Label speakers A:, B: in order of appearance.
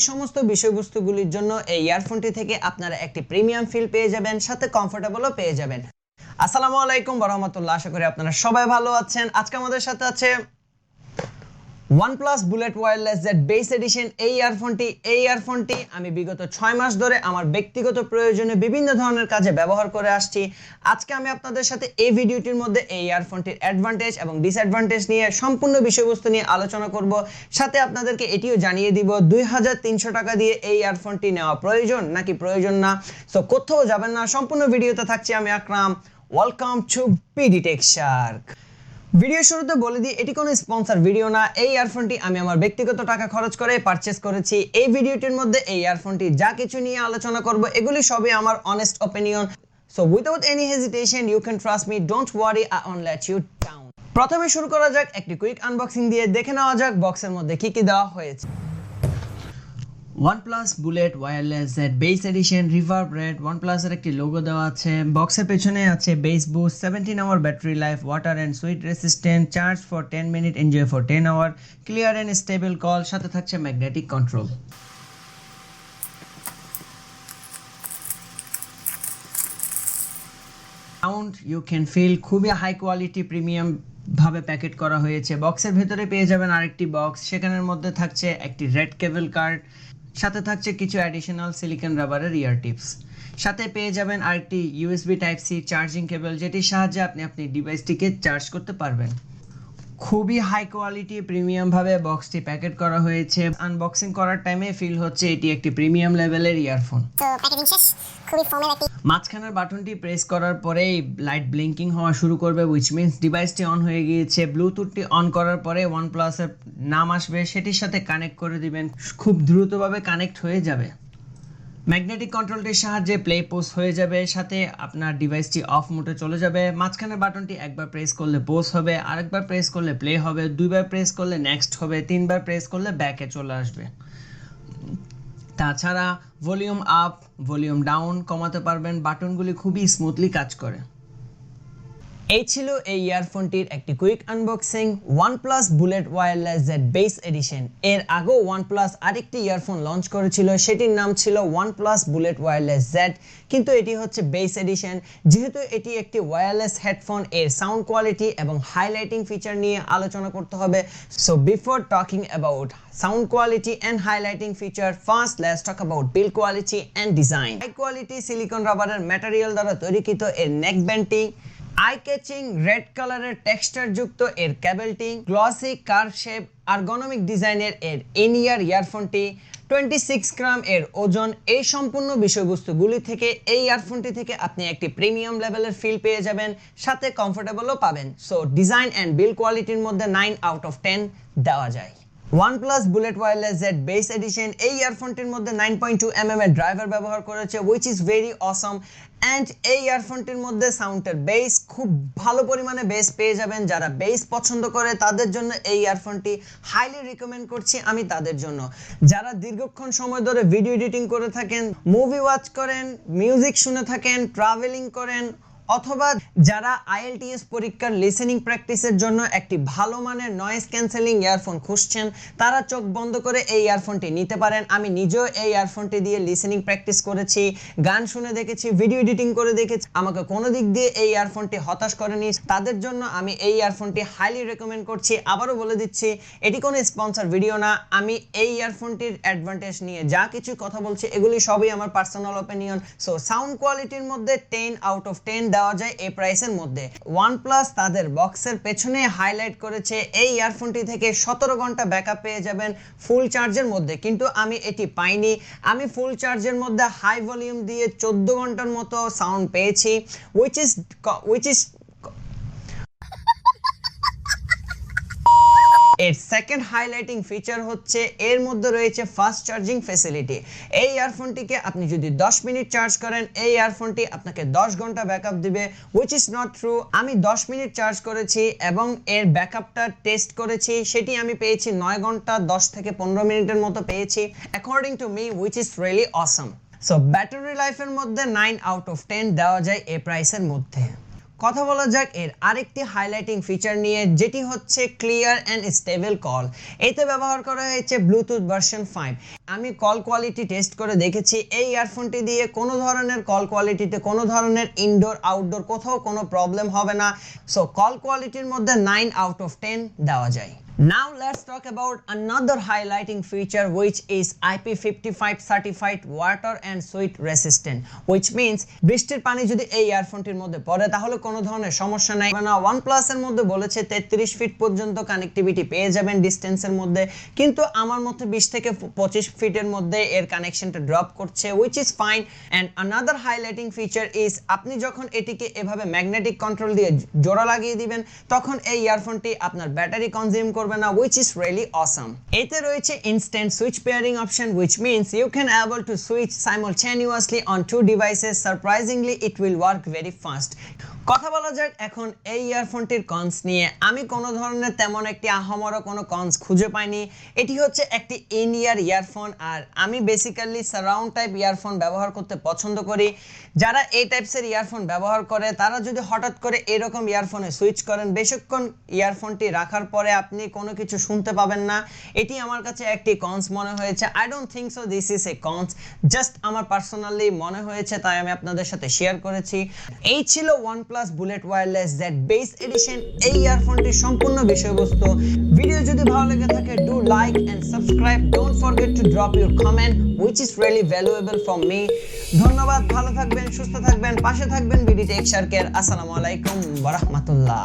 A: সমস্ত বিষয়বস্তুগুলির জন্য এই ইয়ারফোনটি থেকে আপনারা একটি প্রিমিয়াম ফিল পেয়ে যাবেন, সাথে কমফোর্টেবলও পেয়ে যাবেন। আসসালামু আলাইকুম ওয়া রাহমাতুল্লাহ, আশা করি আপনারা সবাই ভালো আছেন। আজকে আমাদের সাথে আছে OnePlus Bullets Wireless Z bass edition এই ইয়ারফোনটি আমি বিগত 6 মাস ধরে আমার ব্যক্তিগত প্রয়োজনে বিভিন্ন ধরনের কাজে ব্যবহার করে আসছি। আজকে আমি আপনাদের সাথে এই ভিডিওটির মধ্যে এই ইয়ারফোনটির অ্যাডভান্টেজ এবং ডিসঅ্যাডভান্টেজ নিয়ে সম্পূর্ণ বিষয়বস্তু নিয়ে আলোচনা করব। সাথে আপনাদেরকে এটিও জানিয়ে দিব 2300 টাকা দিয়ে এই ইয়ারফোনটি নেওয়া প্রয়োজন নাকি প্রয়োজন না। সো কোথাও যাবেন না, সম্পূর্ণ ভিডিওতে থাকছি আমি Akram. Welcome to PD tech shark. Video শুরুতে বলে দিই, এটি কোনো স্পন্সর ভিডিও না। এই ইয়ারফোনটি আমি আমার ব্যক্তিগত টাকা খরচ করে পারচেজ করেছি। এই ভিডিওটির মধ্যে এই ইয়ারফোনটি যা কিছু নিয়ে আলোচনা করব এগুলি সবই আমার honest opinion. So without any hesitation you can trust me, don't worry, I won't let you down. প্রথমে শুরু করা যাক একটি কুইক আনবক্সিং দিয়ে। দেখে নেওয়া যাক বক্সের মধ্যে কি কি দেওয়া হয়েছে। OnePlus Bullets Wireless Z bass edition reverb red OnePlus এর একটি লোগো দেওয়া আছে। বক্সের পেছনে আছে bass boost, 17 hour battery life, water and sweat resistant, charge for 10 minute, enjoy for 10 hour, clear and stable call, সাথে থাকছে magnetic control. Sound you can feel, খুবই হাই কোয়ালিটি প্রিমিয়াম ভাবে প্যাকেট করা হয়েছে। বক্সের ভেতরে পেয়ে যাবেন আরেকটি বক্স, সেখানের মধ্যে থাকছে একটি রেড কেবল কার্ড, সাথে থাকছে কিছু অ্যাডিশনাল সিলিকন রাবারের ইয়ার টিপস, সাথে পেয়ে যাবেন আরেকটি USB type C charging cable, যেটির সাহায্যে আপনি ডিভাইসটিকে চার্জ করতে পারবেন। খুবই হাই কোয়ালিটি প্রিমিয়াম ভাবে বক্সটি প্যাকেট করা হয়েছে। আনবক্সিং করার টাইমে ফিল হচ্ছে এটি একটি প্রিমিয়াম লেভেলের ইয়ারফোন। তো প্যাকেজিং শেষ, খুবই ফর্মাল একটি। মাঝখানের বাটনটি প্রেস করার পরেই লাইট ব্লিঙ্কিং হওয়া শুরু করবে, হুইচ মিন্স ডিভাইসটি অন হয়ে গিয়েছে। ব্লুটুথটি অন করার পরে OnePlus এর নাম আসবে, সেটির সাথে কানেক্ট করে দিবেন, খুব দ্রুতভাবে কানেক্ট হয়ে যাবে। ম্যাগনেটিক কন্ট্রোলটির সাহায্যে প্লে পোজ হয়ে যাবে, সাথে আপনার ডিভাইসটি অফ মোডে চলে যাবে। মাঝখানের বাটনটি একবার প্রেস করলে পোজ হবে, আরেকবার প্রেস করলে প্লে হবে, দুইবার প্রেস করলে নেক্সট হবে, তিনবার প্রেস করলে ব্যাকে চলে আসবে। তাছাড়া ভলিউম আপ, ভলিউম ডাউন কমাতে পারবেন। বাটনগুলি খুবই স্মুথলি কাজ করে। এই ছিল এই ইয়ারফোনটির একটি quick unboxing, OnePlus Bullets Wireless Z bass edition. এর আগেও OnePlus আরেকটি ইয়ারফোন লঞ্চ করেছিল, সেটির নাম ছিল OnePlus Bullets Wireless Z, কিন্তু এটি হচ্ছে বেস এডিশন। যেহেতু এটি একটি ওয়্যারলেস হেডফোন, এর সাউন্ড কোয়ালিটি এবং হাইলাইটিং ফিচার নিয়ে আলোচনা করতে হবে। So before talking about sound quality and highlighting feature, first let's talk about build quality and design. High quality silicon rubber material দ্বারা তৈরিকৃত এর নেক ব্যান্ডটি, আই ক্যাচিং রেড কালারের texture যুক্ত এর কেবলটি, গ্লসি কার্ভ শেপ আর্গোনমিক ডিজাইনের এর ইন-ইয়ার ইয়ারফোনটি, 26 গ্রাম এর ওজন, এই সম্পূর্ণ বিষয়বস্তুগুলি থেকে এই ইয়ারফোনটি থেকে আপনি একটি প্রিমিয়াম লেভেলের ফিল পেয়ে যাবেন, সাথে কমফোর্টেবলও পাবেন। সো ডিজাইন অ্যান্ড বিল্ড কোয়ালিটির মধ্যে 9 আউট অফ 10 দেওয়া যায়। OnePlus Bullets Wireless Z bass edition এই ইয়ারফোনটির মধ্যে 9.2 mm এর ড্রাইভার ব্যবহার করেছে, which is very awesome. And এই ইয়ারফোনটির মধ্যে সাউন্ডের বেস, খুব ভালো পরিমাণে বেস পেয়ে যাবেন। যারা বেস পছন্দ করে তাদের জন্য এই ইয়ারফোনটি হাইলি রিকমেন্ড করছি আমি তাদের জন্য। যারা দীর্ঘক্ষণ সময় ধরে ভিডিও এডিটিং করে থাকেন, মুভি ওয়াচ করেন, মিউজিক শুনে থাকেন, ট্রাভেলিং করেন, অথবা যারা IELTS পরীক্ষার লিসেনিং প্র্যাকটিসের জন্য একটি ভালো মানের নয়েজ ক্যান্সেলিং ইয়ারফোন খুঁজছেন, তারা চোখ বন্ধ করে এই ইয়ারফোনটি নিতে পারেন। আমি নিজেও এই ইয়ারফোনটি দিয়ে লিসেনিং প্র্যাকটিস করেছি, গান শুনে দেখেছি, ভিডিও এডিটিং করে দেখেছি, আমাকে কোনো দিক দিয়ে এই ইয়ারফোনটি হতাশ করেনি। তাদের জন্য আমি এই ইয়ারফোনটি হাইলি রেকমেন্ড করছি। আবারও বলে দিচ্ছি, এটি কোনো স্পন্সর ভিডিও না। আমি এই ইয়ারফোনটির অ্যাডভান্টেজ নিয়ে যা কিছু কথা বলছি এগুলি সবই আমার পার্সোনাল অপিনিয়ন। সো সাউন্ড কোয়ালিটির মধ্যে 10 আউট অফ 10 দেওয়া যায় এই প্রাইসের মধ্যে। OnePlus তাদের বক্সের পেছনে হাইলাইট করেছে এই ইয়ারফোনটি থেকে 17 ঘন্টা ব্যাকআপ পেয়ে যাবেন ফুল চার্জের মধ্যে, কিন্তু আমি এটি পাইনি। আমি ফুল চার্জের মধ্যে হাই ভলিউম দিয়ে 14 ঘন্টার মতো সাউন্ড পেয়েছি, which is এর সেকেন্ড হাইলাইটিং ফিচার হচ্ছে এর মধ্যে রয়েছে ফাস্ট চার্জিং ফ্যাসিলিটি। এই ইয়ারফোনটিকে আপনি যদি 10 মিনিট চার্জ করেন, এই ইয়ারফোনটি আপনাকে 10 ঘন্টা ব্যাকআপ দিবে, which is not true. আমি 10 মিনিট চার্জ করেছি এবং এর ব্যাকআপটা টেস্ট করেছি, সেটি আমি পেয়েছি 9 ঘন্টা 10 থেকে 15 মিনিটের মতো পেয়েছি, according to me, which is really awesome. So battery লাইফের মধ্যে 9 আউট অফ 10 দেওয়া যায় এই প্রাইসের মধ্যে। কথা বলা যাক এর আরেকটি হাইলাইটিং ফিচার নিয়ে, যেটি হচ্ছে ক্লিয়ার অ্যান্ড স্টেবল কল। এতে ব্যবহার করা হয়েছে ব্লুটুথ ভার্সন 5। আমি কল কোয়ালিটি টেস্ট করে দেখেছি, এই ইয়ারফোনটি দিয়ে কোনো ধরনের কল কোয়ালিটিতে কোনো ধরনের ইনডোর আউটডোর কোথাও কোনো প্রবলেম হবে না। সো কল কোয়ালিটির মধ্যে 9 আউট অফ 10 দেওয়া যায়। Now let's talk about another highlighting feature, which is IP55 certified water and sweat resistant, which means বৃষ্টির পানি যদি এই ইয়ারফোনটির মধ্যে পড়ে তাহলে কোনো ধরনের সমস্যা নাই। মানে OnePlus এর মধ্যে বলেছে 33 ফিট পর্যন্ত কানেক্টিভিটি পেয়ে যাবেন ডিসটেন্সের মধ্যে, কিন্তু আমার মতে 20 থেকে 25 ফিটের মধ্যে এর কানেকশনটা ড্রপ করছে, which is fine. And another highlighting feature is আপনি যখন এটিকে এভাবে ম্যাগনেটিক কন্ট্রোল দিয়ে জোড়া লাগিয়ে দিবেন তখন এই ইয়ারফোনটি আপনার ব্যাটারি কনজিউম করবে না, which is really awesome. এতে রয়েছে instant switch pairing option, which means you can able to switch simultaneously on two devices. Surprisingly it will work very fast. কথা বলা যাক এখন এই ইয়ারফোনটির কনস নিয়ে। আমি কোনো ধরনের তেমন একটি আহামরা কোনো কনস খুঁজে পাইনি। এটি হচ্ছে একটি ইন ইয়ার ইয়ারফোন, আর আমি বেসিক্যালি সারাউন্ড টাইপ ইয়ারফোন ব্যবহার করতে পছন্দ করি। যারা এই টাইপসের ইয়ারফোন ব্যবহার করে তারা যদি হঠাৎ করে এরকম ইয়ারফোনে সুইচ করেন, বেশিক্ষণ ইয়ারফোনটি রাখার পরে আপনি কোনো কিছু শুনতে পাবেন না। এটি আমার কাছে একটি কনস মনে হয়েছে। I don't think so this is a cons, just আমার পার্সোনালি মনে হয়েছে তাই আমি আপনাদের সাথে শেয়ার করেছি। এই ছিল OnePlus Bullets Wireless Z bass edition এই ইয়ারফোনটির সম্পূর্ণ বিষয়বস্তু। ভিডিও যদি ভালো লেগে থাকে, do like and subscribe, don't forget to drop your comment, which is really valuable for me. ধন্যবাদ, ভালো থাকবেন, সুস্থ থাকবেন, পাশে থাকবেন বিডি টেক শার্কের। আসসালামু আলাইকুম ওয়া রাহমাতুল্লাহ।